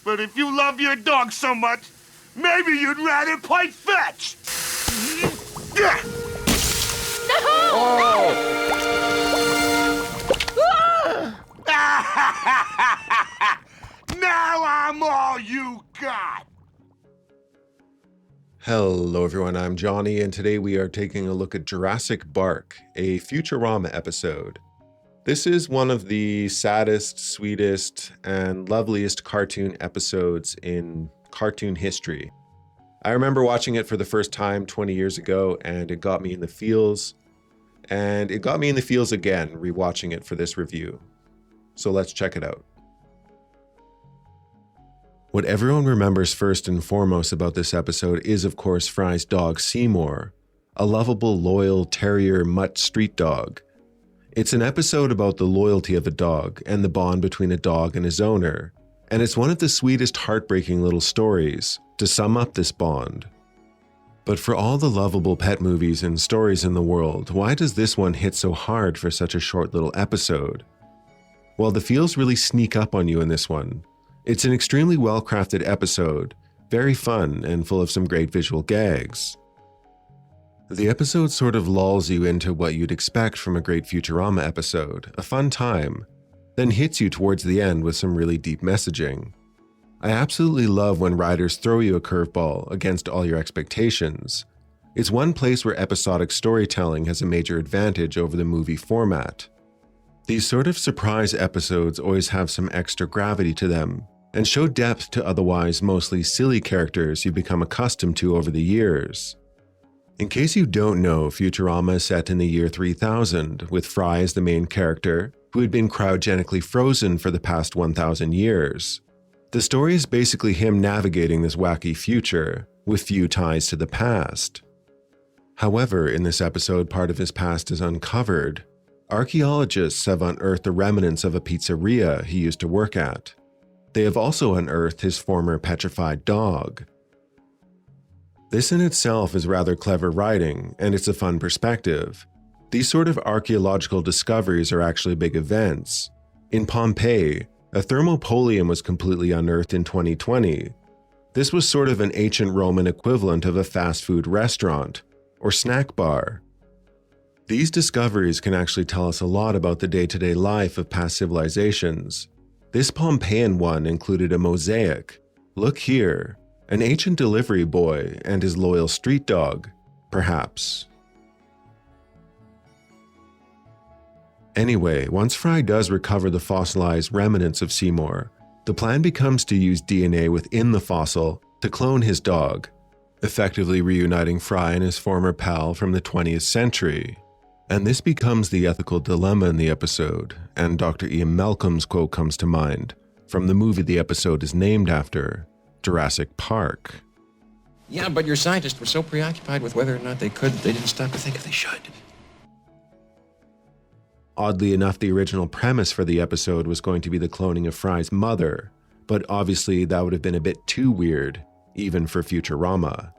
But if you love your dog so much, maybe you'd rather play fetch. Now I'm all you got. Hello everyone, I'm Johnny, and today we are taking a look at Jurassic Bark, a Futurama episode. This is one of the saddest, sweetest, and loveliest cartoon episodes in cartoon history. I remember watching it for the first time 20 years ago, and it got me in the feels. And it got me in the feels again, rewatching it for this review. So let's check it out. What everyone remembers first and foremost about this episode is, of course, Fry's dog Seymour, a lovable, loyal terrier mutt street dog. It's an episode about the loyalty of a dog and the bond between a dog and his owner, and it's one of the sweetest, heartbreaking little stories to sum up this bond. But for all the lovable pet movies and stories in the world, why does this one hit so hard for such a short little episode? Well, the feels really sneak up on you in this one. It's an extremely well-crafted episode, very fun and full of some great visual gags. The episode sort of lulls you into what you'd expect from a great Futurama episode, a fun time, then hits you towards the end with some really deep messaging. I absolutely love when writers throw you a curveball against all your expectations. It's one place where episodic storytelling has a major advantage over the movie format. These sort of surprise episodes always have some extra gravity to them and show depth to otherwise mostly silly characters you've become accustomed to over the years. In case you don't know, Futurama is set in the year 3000, with Fry as the main character, who had been cryogenically frozen for the past 1,000 years. The story is basically him navigating this wacky future, with few ties to the past. However, in this episode, part of his past is uncovered. Archaeologists have unearthed the remnants of a pizzeria he used to work at. They have also unearthed his former petrified dog. This in itself is rather clever writing, and it's a fun perspective. These sort of archaeological discoveries are actually big events. In Pompeii, a thermopolium was completely unearthed in 2020. This was sort of an ancient Roman equivalent of a fast food restaurant, or snack bar. These discoveries can actually tell us a lot about the day-to-day life of past civilizations. This Pompeian one included a mosaic. Look here, an ancient delivery boy and his loyal street dog, perhaps. Anyway, once Fry does recover the fossilized remnants of Seymour, the plan becomes to use DNA within the fossil to clone his dog, effectively reuniting Fry and his former pal from the 20th century. And this becomes the ethical dilemma in the episode, and Dr. Ian Malcolm's quote comes to mind, from the movie the episode is named after, Jurassic Park. Yeah, but your scientists were so preoccupied with whether or not they could, they didn't stop to think if they should. Oddly enough, the original premise for the episode was going to be the cloning of Fry's mother, but obviously that would have been a bit too weird, even for Futurama.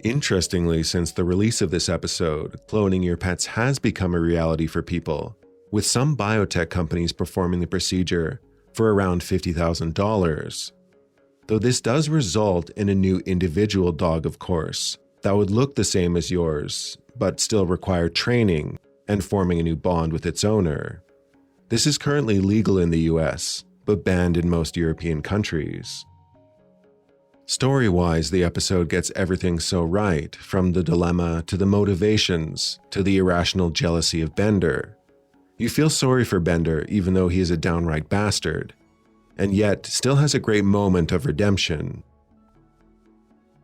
Interestingly, since the release of this episode, cloning your pets has become a reality for people, with some biotech companies performing the procedure for around $50,000. Though this does result in a new individual dog, of course, that would look the same as yours, but still require training and forming a new bond with its owner. This is currently legal in the US, but banned in most European countries. Story-wise, the episode gets everything so right, from the dilemma to the motivations to the irrational jealousy of Bender. You feel sorry for Bender even though he is a downright bastard, and yet still has a great moment of redemption.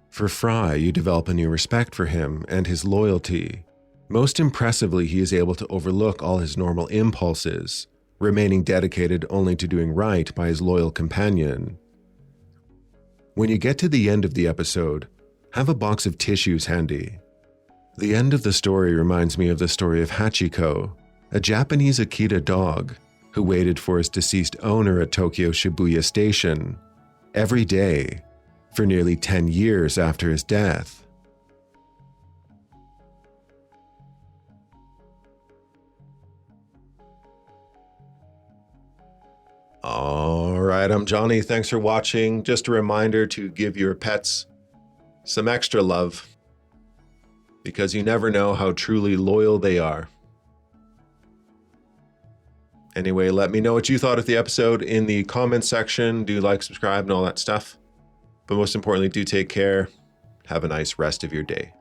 For Fry, you develop a new respect for him and his loyalty. Most impressively, he is able to overlook all his normal impulses, remaining dedicated only to doing right by his loyal companion. When you get to the end of the episode, have a box of tissues handy. The end of the story reminds me of the story of Hachiko, a Japanese Akita dog who waited for his deceased owner at Tokyo Shibuya Station every day for nearly 10 years after his death. All right, I'm Johnny. Thanks for watching. Just a reminder to give your pets some extra love, because you never know how truly loyal they are. Anyway, let me know what you thought of the episode in the comments section. Do like, subscribe, and all that stuff. But most importantly, do take care. Have a nice rest of your day.